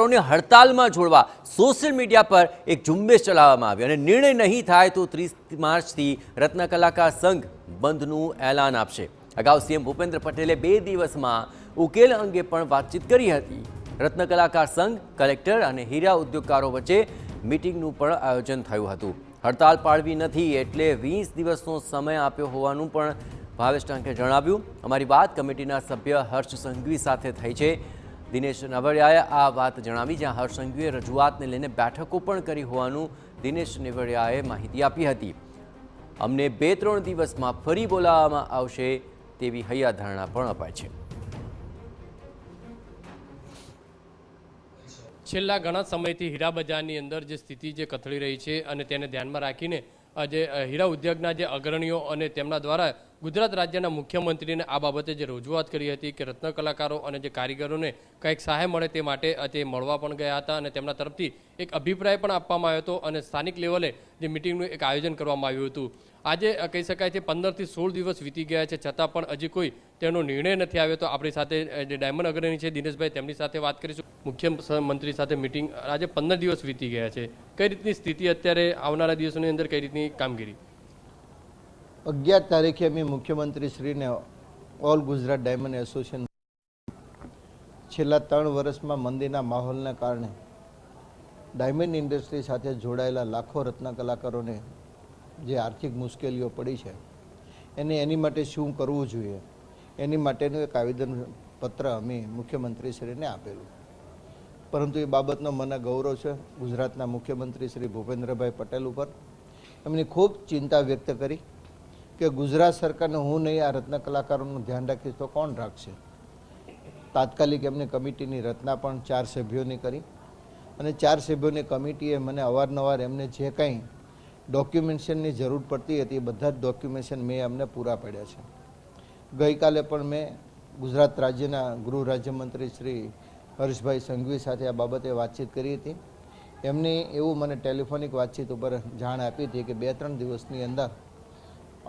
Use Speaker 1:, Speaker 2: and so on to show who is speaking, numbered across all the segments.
Speaker 1: કલાકારોને હડતાલમાં જોડવા social media પર એક ઝુંબેશ ચલાવવામાં આવી અને નિર્ણય નહીં થાય તો 30 માર્ચથી રત્ન કલાકાર સંઘ બંધનું એલાન આપશે। અગાઉ સીએમ ભૂપેન્દ્ર પટેલે 2 દિવસમાં ઉકેલ અંગે પણ વાતચીત કરી હતી। રત્ન કલાકાર સંઘ, કલેક્ટર અને હીરા ઉદ્યોગકારો વચ્ચે મીટિંગનું પણ આયોજન થયું હતું। હડતાલ પાડવી નથી એટલે 20 દિવસનો સમય આપ્યો હોવાનું પણ ભાવેશ ટાંકે જણાવ્યું। અમારી વાત કમિટીના સભ્ય હર્ષ સંઘવી સાથે થઈ છે। દિનેશ નવડિયાએ આ વાત જણાવી, જ્યાં હર્ષ સંઘવીએ રજૂઆતને લઈને બેઠકો પણ કરી હોવાનું દિનેશ નવડિયાએ માહિતી આપી હતી। અમને 2-3 દિવસમાં ફરી બોલાવવામાં આવશે તેવી હૈયાધારણા પણ અપાય છે।
Speaker 2: છેલ્લા ઘણા સમયથી હીરા બજારની અંદર જે સ્થિતિ જે કથળી રહી છે અને તેને ધ્યાનમાં રાખીને જે હીરા ઉદ્યોગના જે અગ્રણીઓ અને તેમના દ્વારા ગુજરાત રાજ્યના મુખ્યમંત્રીને આ બાબતે જે રજૂઆત કરી હતી કે રત્ન કલાકારો અને જે કારીગરોને કંઈક સહાય મળે તે માટે તે મળવા પણ ગયા હતા અને તેમના તરફથી એક અભિપ્રાય પણ આપવામાં આવ્યો હતો અને સ્થાનિક લેવલે જે મિટિંગનું એક આયોજન કરવામાં આવ્યું હતું। આજે કહી શકાય છે 15 થી 16 દિવસ વીતી ગયા છે, છતાં પણ હજી કોઈ તેનો નિર્ણય નથી આવ્યો। તો આપણી સાથે જે ડાયમંડ અગ્રણી છે દિનેશભાઈ, તેમની સાથે વાત કરીશું। મુખ્યમંત્રી સાથે મિટિંગ આજે 15 દિવસ વીતી ગયા છે, કઈ રીતની સ્થિતિ અત્યારે, આવનારા દિવસોની અંદર કઈ રીતની કામગીરી?
Speaker 3: 11 તારીખે અમે મુખ્યમંત્રી શ્રીને ઓલ ગુજરાત ડાયમંડ એસોસિએશન છેલ્લા 3 વર્ષમાં મંદીના માહોલને કારણે ડાયમંડ ઇન્ડસ્ટ્રી સાથે જોડાયેલા લાખો રત્ન કલાકારોને જે આર્થિક મુશ્કેલીઓ પડી છે એની માટે શું કરવું જોઈએ એની માટેનું એક આવેદનપત્ર અમે મુખ્યમંત્રીશ્રીને આપેલું, પરંતુ એ બાબતનો મને ગૌરવ છે ગુજરાતના મુખ્યમંત્રી શ્રી ભૂપેન્દ્રભાઈ પટેલ ઉપર। એમની ખૂબ ચિંતા વ્યક્ત કરી કે ગુજરાત સરકારને હું નહીં આ રત્ન કલાકારોનું ધ્યાન રાખીશ તો કોણ રાખશે। તાત્કાલિક એમની કમિટીની રચના પણ 4 સભ્યોની કરી અને 4 સભ્યોની કમિટીએ મને અવારનવાર એમને જે કંઈ ડોક્યુમેન્ટેશનની જરૂર પડતી હતી એ બધા જ ડોક્યુમેન્ટેશન મેં એમને પૂરા પાડ્યા છે। ગઈકાલે પણ મેં ગુજરાત રાજ્યના ગૃહ રાજ્યમંત્રી શ્રી હર્ષભાઈ સંઘવી સાથે આ બાબતે વાતચીત કરી હતી। એમની એવું મને ટેલિફોનિક વાતચીત ઉપર જાણ આપી હતી કે 2-3 દિવસની અંદર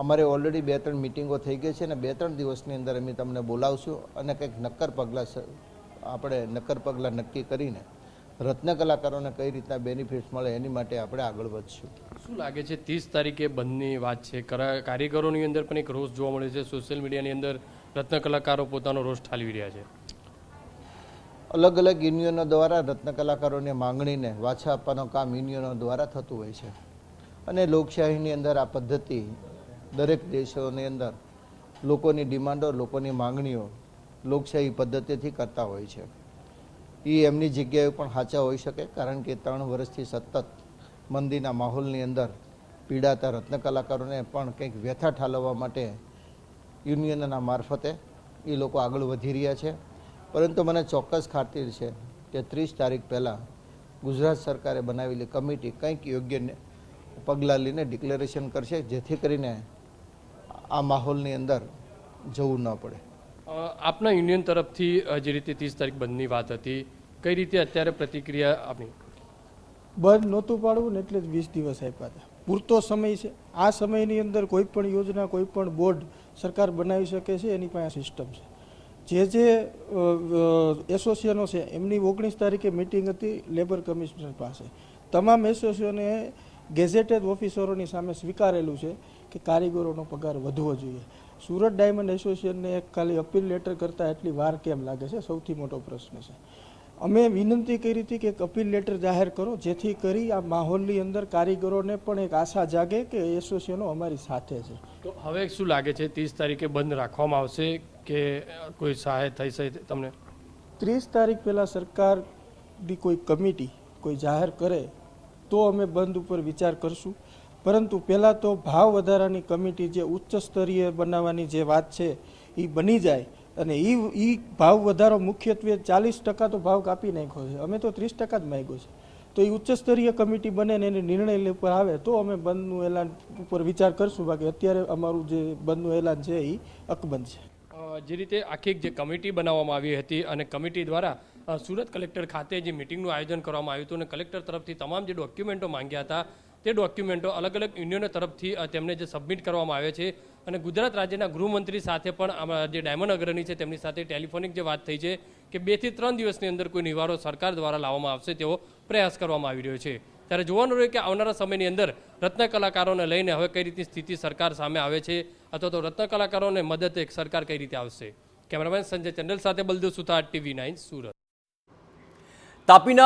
Speaker 3: અમારે ઓલરેડી 2-3 મિટિંગો થઈ ગઈ છે અને 2-3 દિવસની અંદર અમે તમને બોલાવશું અને કંઈક નક્કર પગલાં નક્કી કરીને રત્ન કલાકારોને કઈ રીતના બેનિફિટ્સ મળે એની માટે આપણે આગળ વધશું।
Speaker 2: શું લાગે છે 30 તારીખે બંધની વાત છે, કારીગરોની અંદર પણ એક રોષ જોવા મળે છે, સોશિયલ મીડિયાની અંદર રત્ન કલાકારો પોતાનો રોષ ઠાલવી રહ્યા છે।
Speaker 3: અલગ અલગ યુનિયનો દ્વારા રત્ન કલાકારોની માંગણીને વાછા આપવાનું કામ યુનિયનો દ્વારા થતું હોય છે અને લોકશાહીની અંદર આ પદ્ધતિ દરેક દેશોની અંદર લોકોની ડિમાન્ડો, લોકોની માંગણીઓ લોકશાહી પદ્ધતિથી કરતા હોય છે। એ એમની જગ્યાએ પણ સાચા હોઈ શકે, કારણ કે 3 વર્ષથી સતત મંદીના માહોલની અંદર પીડાતા રત્ન કલાકારોને પણ કંઈક વ્યથા ઠાલવવા માટે યુનિયનના મારફતે એ લોકો આગળ વધી રહ્યા છે। પરંતુ મને ચોક્કસ ખાતરી છે કે 30 તારીખ પહેલાં ગુજરાત સરકારે બનાવેલી કમિટી કંઈક યોગ્ય પગલાં લઈને ડિક્લેરેશન કરશે, જેથી કરીને આ માહોલની અંદર જવું ન પડે।
Speaker 2: આપના યુનિયન તરફથી જે રીતે 30 તારીખ બંધની વાત હતી, કઈ રીતે અત્યારે પ્રતિક્રિયા આપણી?
Speaker 4: બંધ નહોતું પાડવું ને એટલે જ 20 દિવસ આપ્યા હતા, પૂરતો સમય છે। આ સમયની અંદર કોઈ પણ યોજના, કોઈ પણ બોર્ડ સરકાર બનાવી શકે છે, એની પાસે સિસ્ટમ છે। જે એસોસિએશનો છે એમની 19 તારીખે મિટિંગ હતી લેબર કમિશનર પાસે। તમામ એસોસિએશને ગેઝેટેડ ઓફિસરોની સામે સ્વીકારેલું છે કે કારીગરોનો પગાર વધવો જોઈએ। સુરત ડાયમંડ એસોસિએશનને એક ખાલી અપીલ લેટર કરતાં એટલી વાર કેમ લાગે છે, સૌથી મોટો પ્રશ્ન છે। અમે વિનંતી કરી હતી કે એક અપીલ લેટર જાહેર કરો, જેથી કરી આ માહોલની અંદર કારીગરોને પણ એક આશા જાગે કે એસોસિએશનો અમારી સાથે છે।
Speaker 2: તો હવે શું લાગે છે 30 તારીખે બંધ રાખવામાં આવશે કે કોઈ સહાય થઈ શકે તમને?
Speaker 4: 30 તારીખ પહેલાં સરકારની કોઈ કમિટી કોઈ જાહેર કરે તો અમે બંધ ઉપર વિચાર કરશું, પરંતુ પહેલાં તો ભાવ વધારાની કમિટી જે ઉચ્ચ સ્તરીય બનાવવાની જે વાત છે એ બની જાય અને એ ભાવ વધારો મુખ્યત્વે 40% તો ભાવ કાપી નાખ્યો છે, અમે તો 30% જ માંગ્યો છે। તો એ ઉચ્ચ સ્તરીય કમિટી બને ને એને નિર્ણય ઉપર આવે તો અમે બંધનું એલાન ઉપર વિચાર કરશું, બાકી અત્યારે અમારું જે બંધનું એલાન છે એ અકબંધ છે।
Speaker 2: જે રીતે આખી જે કમિટી બનાવવામાં આવી હતી અને કમિટી દ્વારા સુરત કલેક્ટર ખાતે જે મિટિંગનું આયોજન કરવામાં આવ્યું હતું અને કલેક્ટર તરફથી તમામ જે ડોક્યુમેન્ટો માંગ્યા હતા તે ડોક્યુમેન્ટો અલગ અલગ યુનિયનો તરફથી તેમને જે સબમિટ કરવામાં આવે છે અને ગુજરાત રાજ્યના ગૃહમંત્રી સાથે પણ જે ડાયમંડ અગ્રણી છે તેમની સાથે ટેલિફોનિક જે વાત થઈ છે કે 2 થી 3 દિવસની અંદર કોઈ નિવારો સરકાર દ્વારા લાવવામાં આવશે તેવો પ્રયાસ કરવામાં આવી રહ્યો છે. ત્યારે જોવાનું રહ્યું કે આવનારા સમયની અંદર રત્ન કલાકારોને લઈને હવે કઈ રીતની સ્થિતિ સરકાર સામે આવે છે અથવા તો રત્ન કલાકારોને મદદ સરકાર કઈ રીતે આવશે. કેમેરામેન સંજય ચંડલ સાથે બલદેવ સુથાર, TV9 સુરત.
Speaker 1: તાપીના